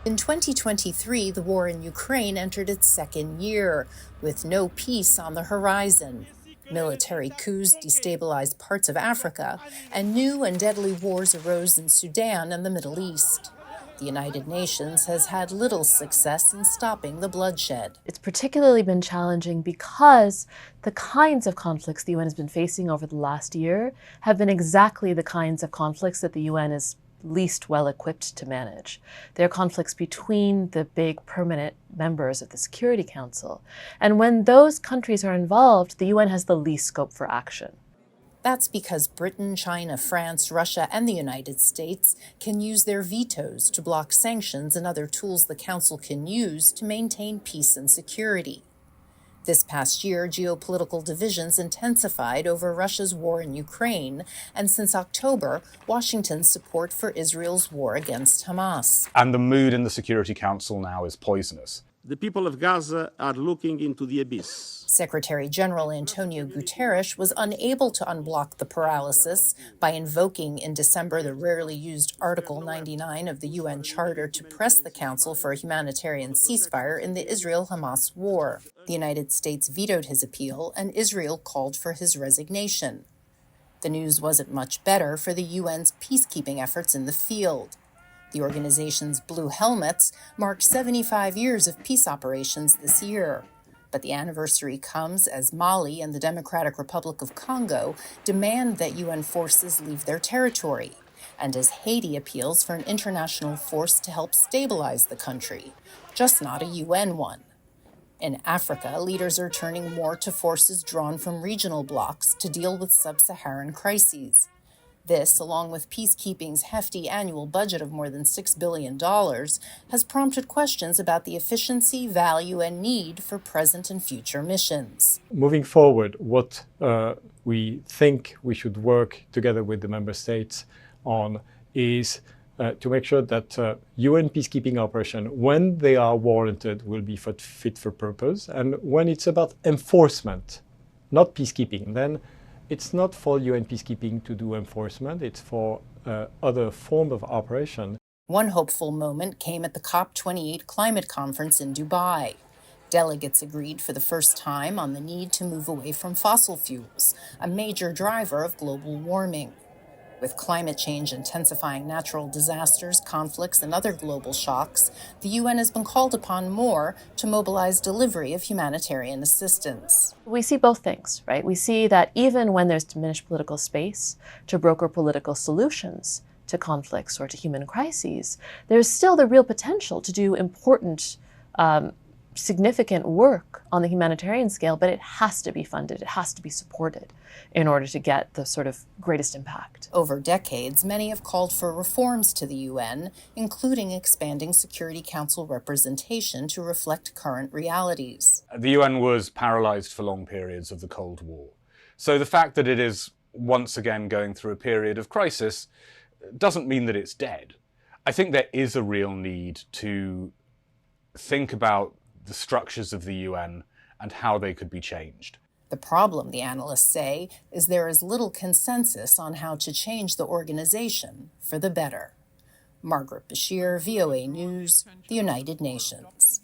In 2023, the war in Ukraine entered its second year, with no peace on the horizon. Military coups destabilized parts of Africa, and new and deadly wars arose in Sudan and the Middle East. The United Nations has had little success in stopping the bloodshed. It's particularly been challenging because the kinds of conflicts the UN has been facing over the last year have been exactly the kinds of conflicts that the UN is least well equipped to manage. They're conflicts between the big permanent members of the Security Council. And when those countries are involved, the UN has the least scope for action. That's because Britain, China, France, Russia, and the United States can use their vetoes to block sanctions and other tools the Council can use to maintain peace and security. This past year, geopolitical divisions intensified over Russia's war in Ukraine, and since October, Washington's support for Israel's war against Hamas. And the mood in the Security Council now is poisonous. The people of Gaza are looking into the abyss. Secretary General Antonio Guterres was unable to unblock the paralysis by invoking in December the rarely used Article 99 of the UN Charter to press the Council for a humanitarian ceasefire in the Israel-Hamas war. The United States vetoed his appeal, and Israel called for his resignation. The news wasn't much better for the UN's peacekeeping efforts in the field. The organization's Blue Helmets marked 75 years of peace operations this year. But the anniversary comes as Mali and the Democratic Republic of Congo demand that UN forces leave their territory, and as Haiti appeals for an international force to help stabilize the country, just not a UN one. In Africa, leaders are turning more to forces drawn from regional blocs to deal with sub-Saharan crises. This, along with peacekeeping's hefty annual budget of more than $6 billion, has prompted questions about the efficiency, value, and need for present and future missions. Moving forward, what we think we should work together with the member states on is to make sure that UN peacekeeping operations, when they are warranted, will be fit for purpose. And when it's about enforcement, not peacekeeping, then it's not for UN peacekeeping to do enforcement, it's for other form of operation. One hopeful moment came at the COP28 climate conference in Dubai. Delegates agreed for the first time on the need to move away from fossil fuels, a major driver of global warming. With climate change intensifying natural disasters, conflicts, and other global shocks, the UN has been called upon more to mobilize delivery of humanitarian assistance. We see both things, right? We see that even when there's diminished political space to broker political solutions to conflicts or to human crises, there's still the real potential to do important, significant work on the humanitarian scale, but it has to be funded, it has to be supported in order to get the sort of greatest impact. Over decades, many have called for reforms to the UN, including expanding Security Council representation to reflect current realities. The UN was paralyzed for long periods of the Cold War. So the fact that it is once again going through a period of crisis doesn't mean that it's dead. I think there is a real need to think about the structures of the UN and how they could be changed. The problem, the analysts say, is there is little consensus on how to change the organization for the better. Margaret Besheer, VOA News, the United Nations.